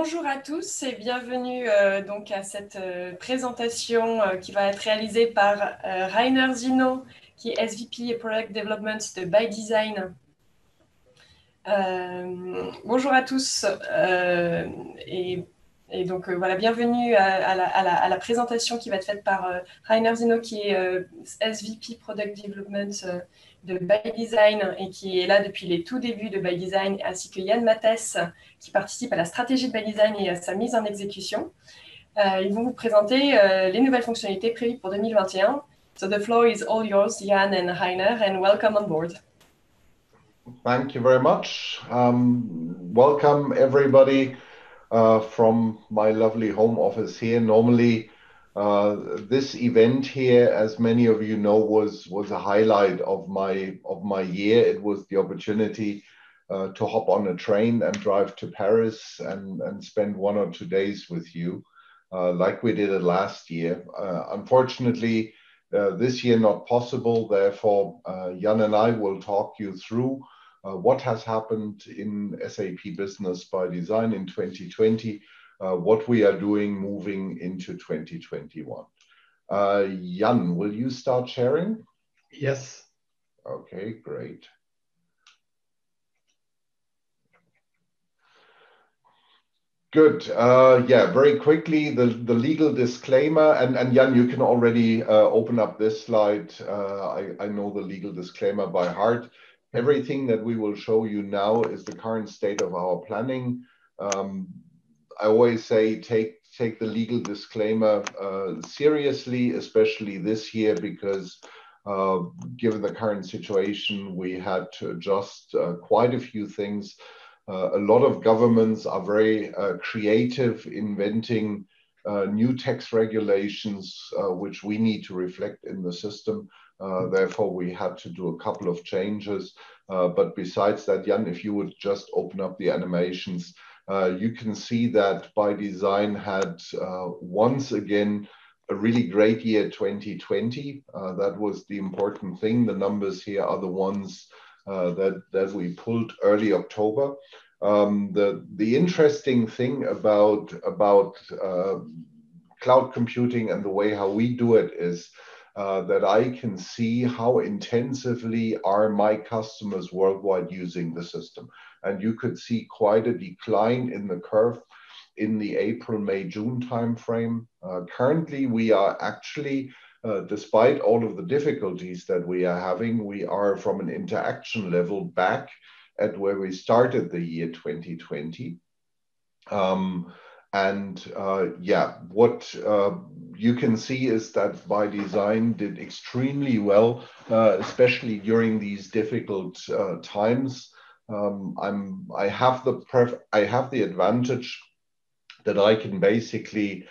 Bonjour à tous et bienvenue donc à cette présentation qui va être réalisée par Rainer Zinow, qui est SVP et Product Development de ByDesign. Bonjour à tous et donc voilà, bienvenue à la présentation qui va être faite par Rainer Zinow, qui est SVP Product Development de ByDesign et qui est là depuis les tout débuts de ByDesign, ainsi que Jan Matthes, qui participe à la stratégie de ByDesign et à sa mise en exécution. Ils vont vous présenter les nouvelles fonctionnalités prévues pour 2021. So the floor is all yours, Jan and Rainer, and welcome on board. Thank you very much. Welcome everybody from my lovely home office here. Normally, this event here, as many of you know, was a highlight of my year. It was the opportunity to hop on a train and drive to Paris and spend 1 or 2 days with you, like we did it last year. Unfortunately, this year not possible. Therefore, Jan and I will talk you through what has happened in SAP Business ByDesign in 2020, what we are doing moving into 2021. Jan, will you start sharing? Yes. Okay, great. Good. Yeah, very quickly, the legal disclaimer, and Jan, you can already open up this slide. I know the legal disclaimer by heart. Everything that we will show you now is the current state of our planning. I always say take the legal disclaimer seriously, especially this year, because given the current situation, we had to adjust quite a few things. A lot of governments are very creative, inventing new tax regulations, which we need to reflect in the system. Therefore, we had to do a couple of changes. But besides that, Jan, if you would just open up the animations, you can see that ByDesign had once again a really great year 2020. That was the important thing. The numbers here are the ones that we pulled early October. The interesting thing about cloud computing and the way how we do it is that I can see how intensively are my customers worldwide using the system. And you could see quite a decline in the curve in the April, May, June timeframe. Currently, we are actually, despite all of the difficulties that we are having, we are from an interaction level back at where we started the year 2020. Yeah, what you can see is that ByDesign did extremely well, especially during these difficult times. I have the advantage that I can basically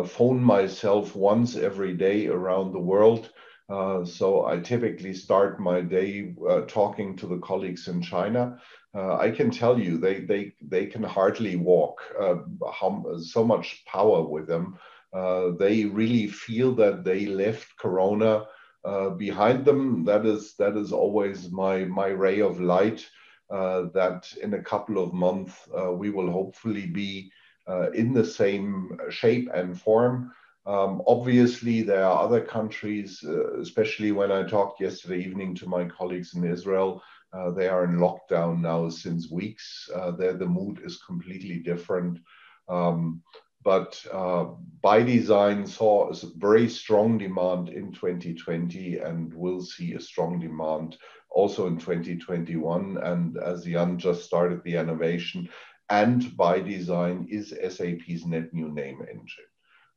phone myself once every day around the world. So I typically start my day talking to the colleagues in China. I can tell you they can hardly walk, so much power with them. They really feel that they left Corona behind them. That is always my ray of light, that in a couple of months we will hopefully be in the same shape and form. Obviously, there are other countries, especially when I talked yesterday evening to my colleagues in Israel, they are in lockdown now since weeks. There, the mood is completely different. But ByDesign saw a very strong demand in 2020 and will see a strong demand also in 2021. And as Jan just started the innovation, and ByDesign is SAP's net new name engine.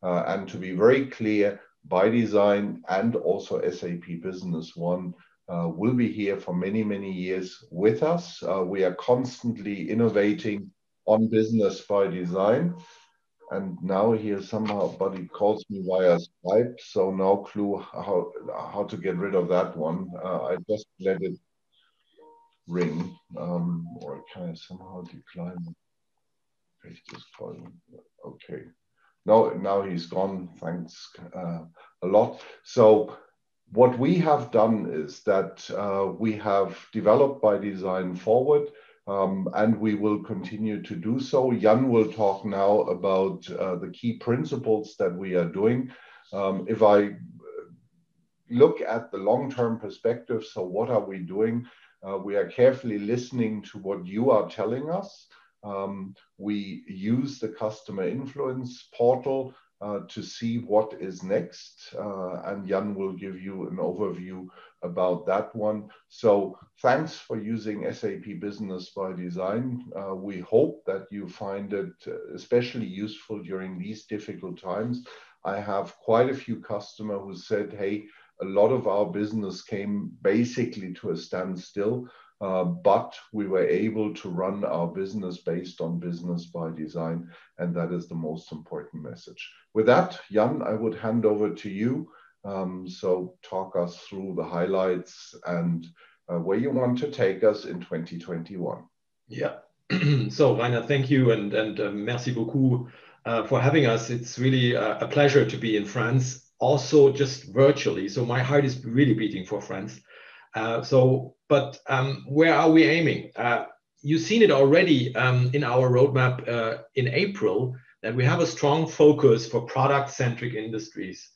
And to be very clear, ByDesign and also SAP Business One will be here for many, many years with us. We are constantly innovating on Business ByDesign. And now here somehow Buddy calls me via Skype, so no clue how to get rid of that one. I just let it ring, or can I somehow decline? Paste this call. Okay. No, now he's gone. Thanks a lot. So what we have done is that we have developed ByDesign forward. and we will continue to do so. Jan will talk now about the key principles that we are doing. If I look at the long-term perspective, so what are we doing? We are carefully listening to what you are telling us. We use the customer influence portal to see what is next, and Jan will give you an overview about that one. So thanks for using SAP Business ByDesign. We hope that you find it especially useful during these difficult times. I have quite a few customers who said, hey, a lot of our business came basically to a standstill, but we were able to run our business based on Business ByDesign, and that is the most important message. With that, Jan, I would hand over to you. So talk us through the highlights and where you want to take us in 2021. Yeah. So Rainer, thank you, and merci beaucoup for having us. It's really a pleasure to be in France, also just virtually. So my heart is really beating for France. But where are we aiming? You've seen it already in our roadmap in April, that we have a strong focus for product-centric industries.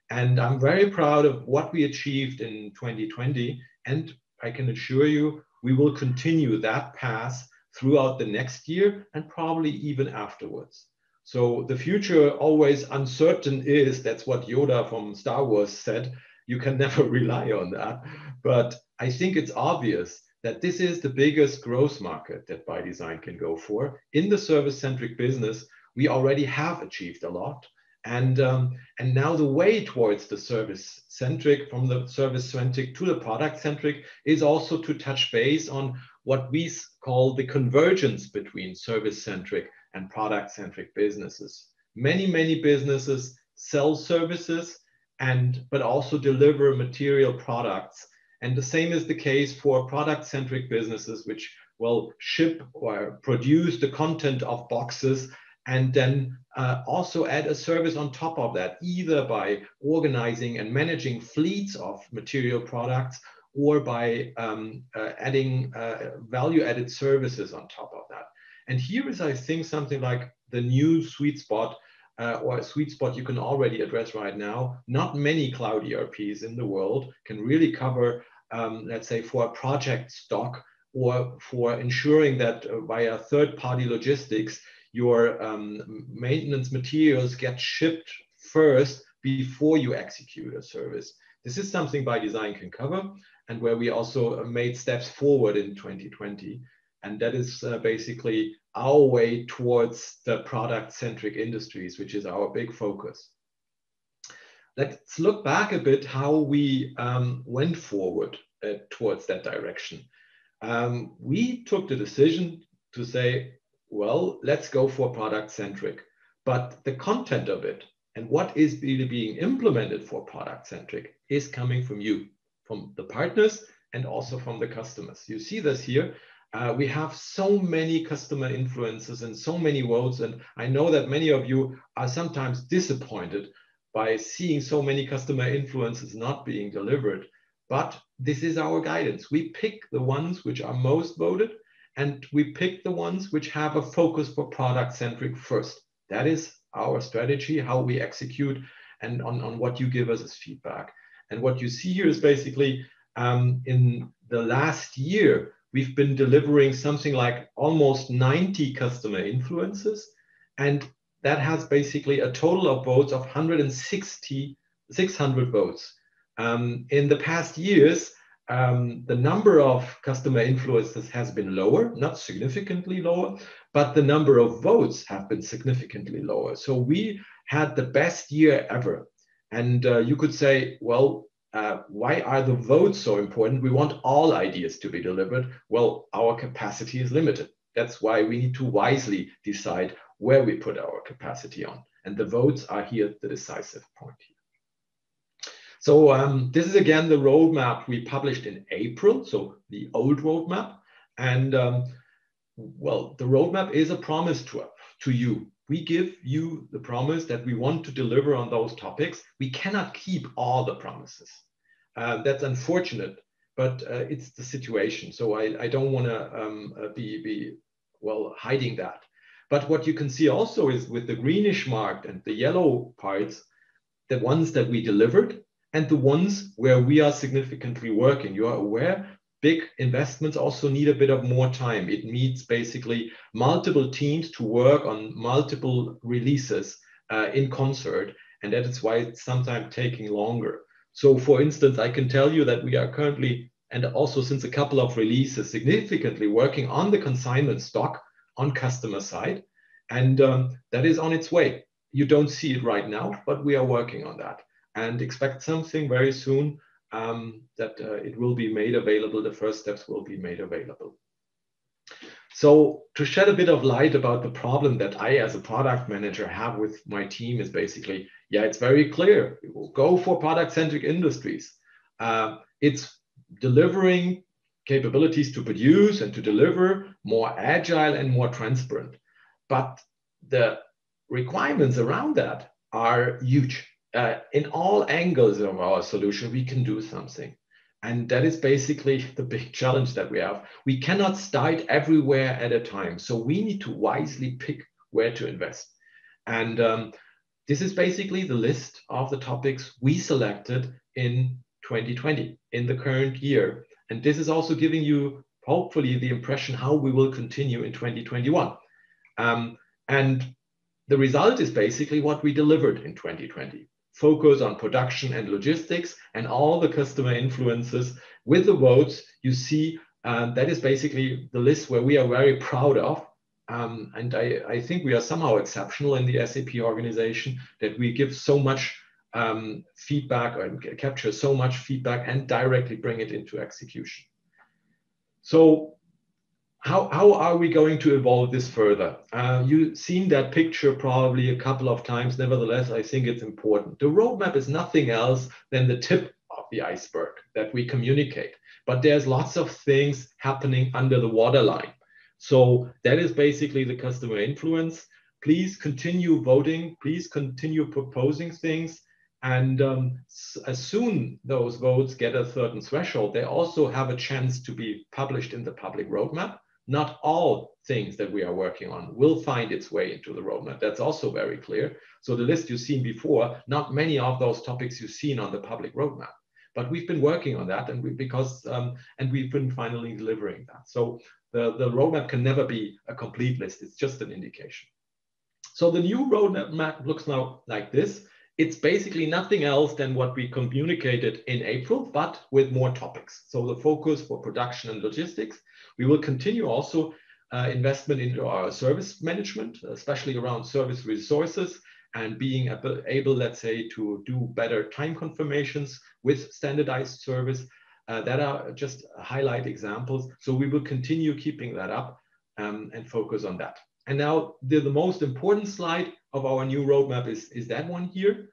And I'm very proud of what we achieved in 2020. And I can assure you, we will continue that path throughout the next year and probably even afterwards. So the future always uncertain is, that's what Yoda from Star Wars said, you can never rely on that. But I think it's obvious that this is the biggest growth market that ByDesign can go for. In the service-centric business, we already have achieved a lot. And now the way towards the service-centric, from the service-centric to the product-centric, is also to touch base on what we call the convergence between service-centric and product-centric businesses. Many businesses sell services but also deliver material products. And the same is the case for product-centric businesses, which will ship or produce the content of boxes and then also add a service on top of that, either by organizing and managing fleets of material products or by adding value-added services on top of that. And here is, I think, something like the new sweet spot, or a sweet spot you can already address right now. Not many cloud ERPs in the world can really cover, let's say, for a project stock or for ensuring that via third-party logistics, your maintenance materials get shipped first before you execute a service. This is something ByDesign can cover, and where we also made steps forward in 2020. And that is basically our way towards the product-centric industries, which is our big focus. Let's look back a bit how we went forward towards that direction. We took the decision to say, well, let's go for product-centric, but the content of it and what is really being implemented for product-centric is coming from you, from the partners and also from the customers. You see this here. We have so many customer influences and so many votes, and I know that many of you are sometimes disappointed by seeing so many customer influences not being delivered, but this is our guidance. We pick the ones which are most voted, and we pick the ones which have a focus for product-centric first. That is our strategy, how we execute, and on what you give us as feedback. And what you see here is basically in the last year, we've been delivering something like almost 90 customer influences, and that has basically a total of votes of 600 votes. In the past years, the number of customer influences has been lower, not significantly lower, but the number of votes have been significantly lower. So we had the best year ever. And you could say, well, why are the votes so important? We want all ideas to be delivered. Well, our capacity is limited. That's why we need to wisely decide where we put our capacity on. And the votes are here the decisive point here. So this is again the roadmap we published in April, so the old roadmap. And well, the roadmap is a promise to you. We give you the promise that we want to deliver on those topics. We cannot keep all the promises. That's unfortunate, but it's the situation. So I don't want to be hiding that. But what you can see also is with the greenish marked and the yellow parts, the ones that we delivered and the ones where we are significantly working. You are aware, big investments also need a bit of more time. It needs basically multiple teams to work on multiple releases in concert, and that is why it's sometimes taking longer. So for instance, I can tell you that we are currently, and also since a couple of releases, significantly working on the consignment stock on customer side, and that is on its way. You don't see it right now, but we are working on that and expect something very soon that it will be made available. The first steps will be made available. So to shed a bit of light about the problem that I as a product manager have with my team is basically, yeah, it's very clear. We will go for product-centric industries. It's delivering capabilities to produce and to deliver more agile and more transparent. But the requirements around that are huge. In all angles of our solution, we can do something. And that is basically the big challenge that we have. We cannot start everywhere at a time. So we need to wisely pick where to invest. And this is basically the list of the topics we selected in 2020, in the current year. And this is also giving you, hopefully, the impression how we will continue in 2021. And the result is basically what we delivered in 2020. Focus on production and logistics and all the customer influences with the votes. You see, that is basically the list where we are very proud of. And I think we are somehow exceptional in the SAP organization that we give so much feedback and capture so much feedback and directly bring it into execution. So how are we going to evolve this further? You've seen that picture probably a couple of times. Nevertheless, I think it's important. The roadmap is nothing else than the tip of the iceberg that we communicate. But there's lots of things happening under the waterline. So that is basically the customer influence. Please continue voting. Please continue proposing things. And as soon those votes get a certain threshold, they also have a chance to be published in the public roadmap. Not all things that we are working on will find its way into the roadmap. That's also very clear. So the list you've seen before, not many of those topics you've seen on the public roadmap. But we've been working on that, and we've been finally delivering that. So the roadmap can never be a complete list. It's just an indication. So the new roadmap looks now like this. It's basically nothing else than what we communicated in April, but with more topics. So the focus for production and logistics. We will continue also investment into our service management, especially around service resources and being able, let's say, to do better time confirmations with standardized service. That are just highlight examples. So we will continue keeping that up and focus on that. And now the most important slide of our new roadmap is that one here.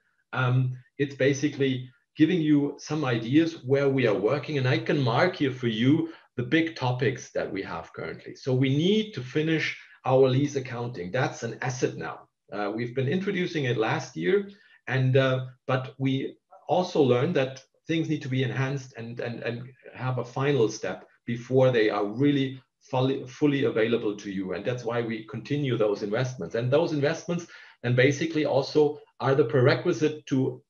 It's basically giving you some ideas where we are working. And I can mark here for you the big topics that we have currently. So we need to finish our lease accounting. That's an asset now. We've been introducing it last year, but we also learned that things need to be enhanced and have a final step before they are really fully available to you. And that's why we continue those investments. And those investments and basically also are the prerequisite to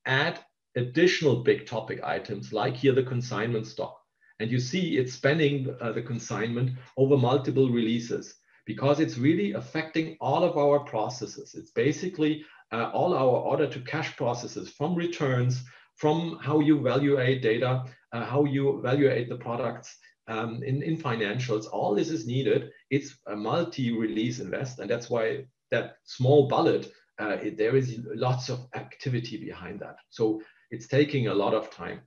add additional big topic items like here the consignment stock. And you see it's spanning the consignment over multiple releases because it's really affecting all of our processes. It's basically all our order to cash processes, from returns, from how you evaluate data, how you evaluate the products in financials. All this is needed. It's a multi-release invest, and that's why that small bullet, there is lots of activity behind that. So it's taking a lot of time.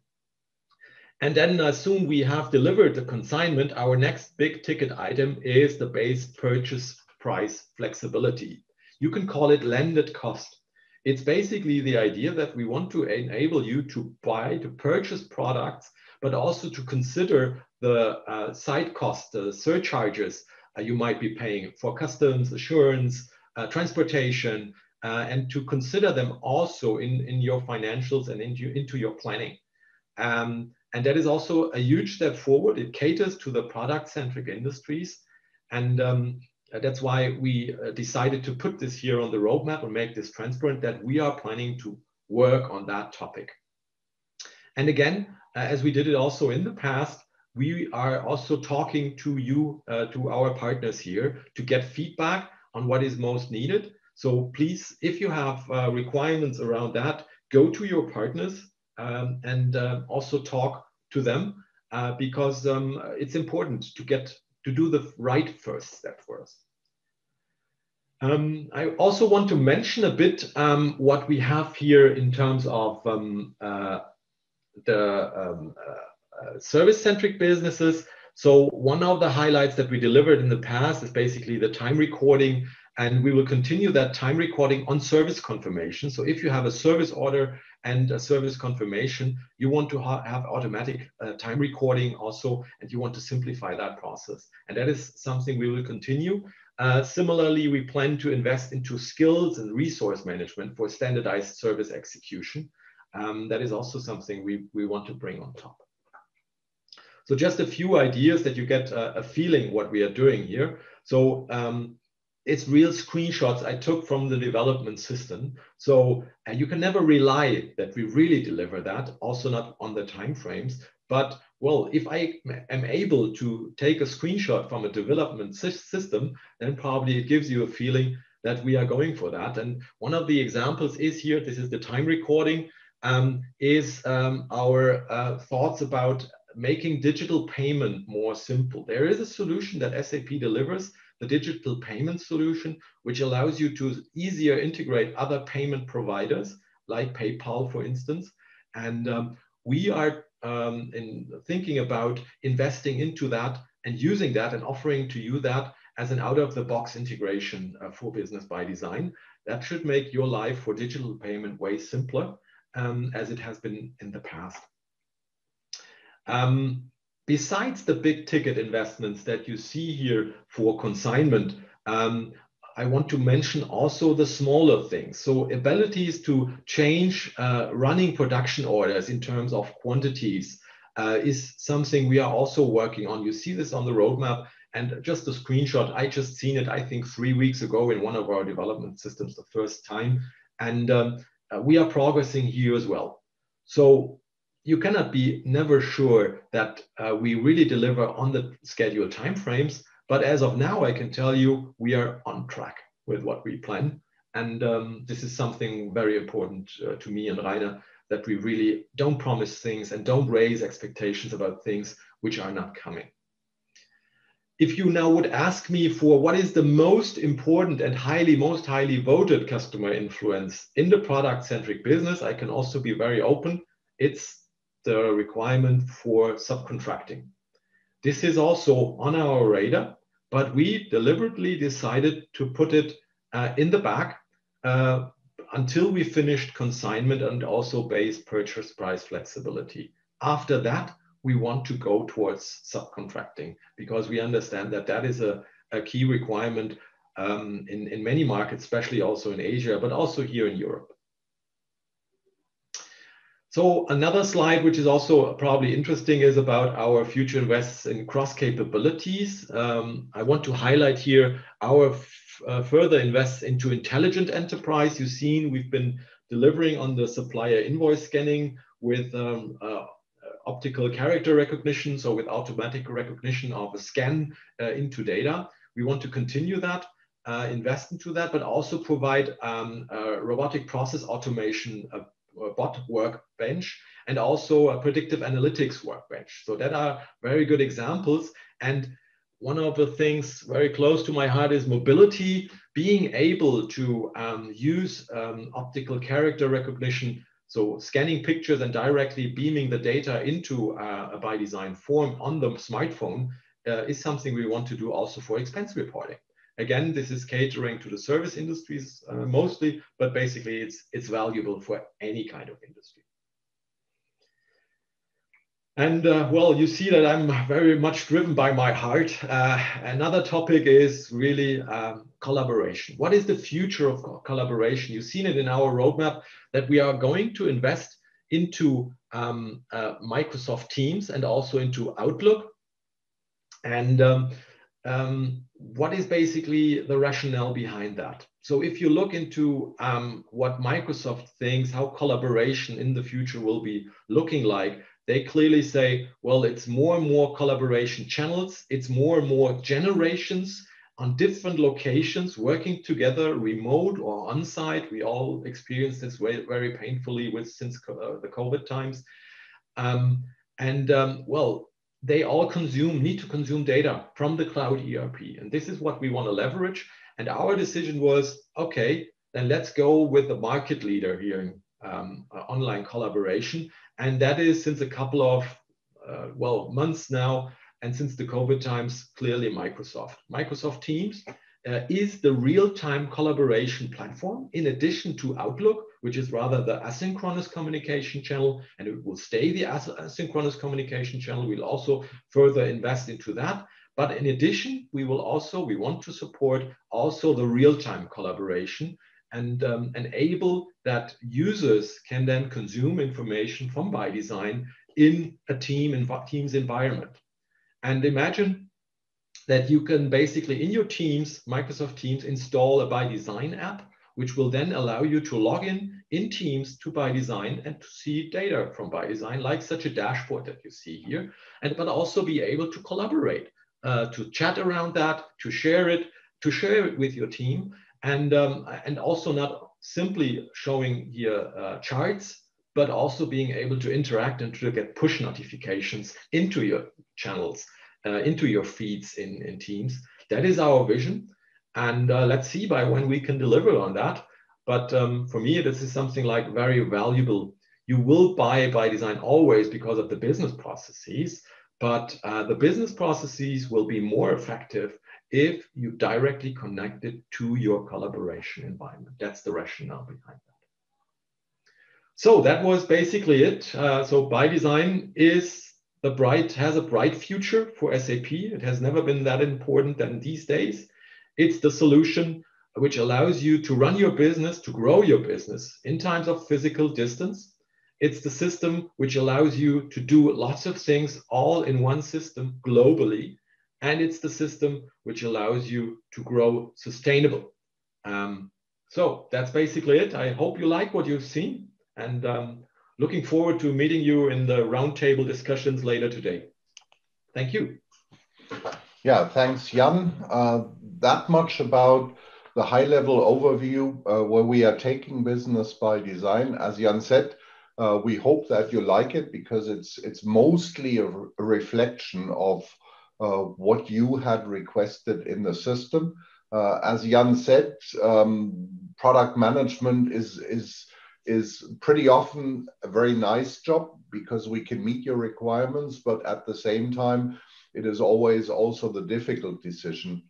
And then as soon we have delivered the consignment, our next big ticket item is the base purchase price flexibility. You can call it landed cost. It's basically the idea that we want to enable you to purchase products, but also to consider the side costs, the surcharges you might be paying for customs, assurance, transportation, and to consider them also in your financials and into your planning. And that is also a huge step forward. It caters to the product-centric industries. And that's why we decided to put this here on the roadmap and make this transparent, that we are planning to work on that topic. And again, as we did it also in the past, we are also talking to you, to our partners here, to get feedback on what is most needed. So please, if you have requirements around that, go to your partners and also talk to them because it's important to do the right first step for us. I also want to mention a bit what we have here in terms of the service-centric businesses. So one of the highlights that we delivered in the past is basically the time recording, and we will continue that time recording on service confirmation. So if you have a service order and a service confirmation, you want to have automatic time recording also, and you want to simplify that process. And that is something we will continue. Similarly, we plan to invest into skills and resource management for standardized service execution. That is also something we want to bring on top. So just a few ideas that you get a feeling what we are doing here. So it's real screenshots I took from the development system. So you can never rely that we really deliver that, also not on the timeframes. But well, if I am able to take a screenshot from a development system, then probably it gives you a feeling that we are going for that. And one of the examples is here, this is the time recording, is our thoughts about making digital payment more simple. There is a solution that SAP delivers, the digital payment solution, which allows you to easier integrate other payment providers, like PayPal, for instance. And we are thinking about investing into that and using that and offering to you that as an out-of-the-box integration for Business by Design. That should make your life for digital payment way simpler, as it has been in the past. Besides the big ticket investments that you see here for consignment, I want to mention also the smaller things. So abilities to change running production orders in terms of quantities is something we are also working on. You see this on the roadmap, and just a screenshot, I just seen it, I think 3 weeks ago in one of our development systems the first time. And we are progressing here as well. So you cannot be never sure that we really deliver on the scheduled timeframes. But as of now, I can tell you we are on track with what we plan. And this is something very important to me and Rainer, that we really don't promise things and don't raise expectations about things which are not coming. If you now would ask me for what is the most important and most highly voted customer influence in the product-centric business, I can also be very open. It's the requirement for subcontracting. This is also on our radar, but we deliberately decided to put it in the back until we finished consignment and also base purchase price flexibility. After that, we want to go towards subcontracting because we understand that that is a key requirement in many markets, especially also in Asia, but also here in Europe. So another slide, which is also probably interesting, is about our future invests in cross capabilities. I want to highlight here our further invests into intelligent enterprise. You've seen we've been delivering on the supplier invoice scanning with optical character recognition, so with automatic recognition of a scan into data. We want to continue that, invest into that, but also provide robotic process automation, a bot workbench, and also a predictive analytics workbench. So that are very good examples. And one of the things very close to my heart is mobility, being able to use optical character recognition, so scanning pictures and directly beaming the data into a ByDesign form on the smartphone is something we want to do also for expense reporting. Again, this is catering to the service industries mostly, but basically it's valuable for any kind of industry. And well, you see that I'm very much driven by my heart. Another topic is really collaboration. What is the future of collaboration? You've seen it in our roadmap that we are going to invest into Microsoft Teams and also into Outlook. And what is basically the rationale behind that? So if you look into what Microsoft thinks, how collaboration in the future will be looking like, they clearly say, well, it's more and more collaboration channels, it's more and more generations on different locations working together, remote or on-site. We all experienced this very painfully since the COVID times. Well, they all need to consume data from the cloud ERP. And this is what we want to leverage. And our decision was, okay, then let's go with the market leader here in online collaboration. And that is since a couple of, months now, and since the COVID times, clearly Microsoft. Microsoft Teams is the real-time collaboration platform, in addition to Outlook, which is rather the asynchronous communication channel, and it will stay the asynchronous communication channel. We'll also further invest into that. But in addition, we want to support also the real-time collaboration and enable that users can then consume information from ByDesign in a Teams environment. And imagine that you can basically, in your Teams, Microsoft Teams, install a ByDesign app, which will then allow you to log in Teams to ByDesign and to see data from ByDesign, like such a dashboard that you see here, but also be able to collaborate, to chat around that, to share it with your team, and also not simply showing here charts, but also being able to interact and to get push notifications into your channels, into your feeds in Teams. That is our vision. And let's see by when we can deliver on that. But for me, this is something like very valuable. You will buy ByDesign always because of the business processes, but the business processes will be more effective if you directly connect it to your collaboration environment. That's the rationale behind that. So that was basically it. So ByDesign has a bright future for SAP. It has never been that important than these days. It's the solution which allows you to run your business, to grow your business in times of physical distance. It's the system which allows you to do lots of things all in one system globally. And it's the system which allows you to grow sustainable. So that's basically it. I hope you like what you've seen, and looking forward to meeting you in the roundtable discussions later today. Thank you. Yeah, thanks, Jan. That much about the high-level overview where we are taking Business ByDesign. As Jan said, we hope that you like it, because it's mostly a reflection of what you had requested in the system. As Jan said, product management is pretty often a very nice job, because we can meet your requirements, but at the same time, it is always also the difficult decision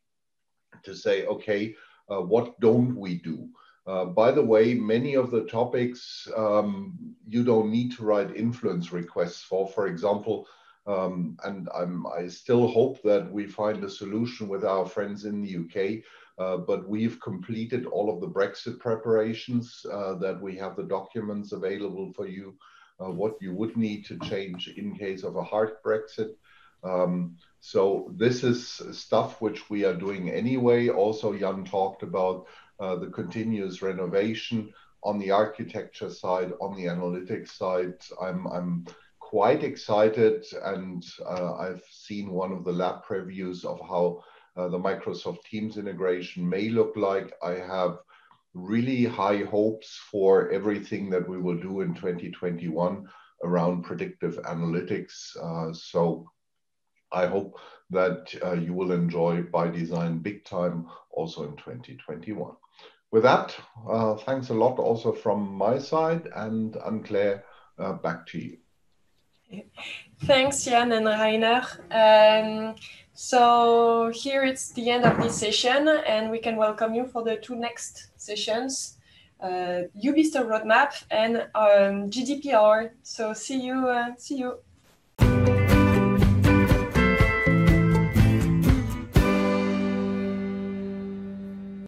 to say, okay, what don't we do? By the way, many of the topics you don't need to write influence requests for. For example, and I still hope that we find a solution with our friends in the UK, but we've completed all of the Brexit preparations, that we have the documents available for you, what you would need to change in case of a hard Brexit. So this is stuff which we are doing anyway. Also, Jan talked about the continuous renovation on the architecture side, on the analytics side. I'm quite excited, and I've seen one of the lab previews of how the Microsoft Teams integration may look like. I have really high hopes for everything that we will do in 2021 around predictive analytics. So I hope that you will enjoy ByDesign big time also in 2021. With that, thanks a lot also from my side, and Anne-Claire, back to you. Thanks, Jan and Rainer. So here it's the end of this session, and we can welcome you for the two next sessions, UBISTOR roadmap and GDPR. So see you.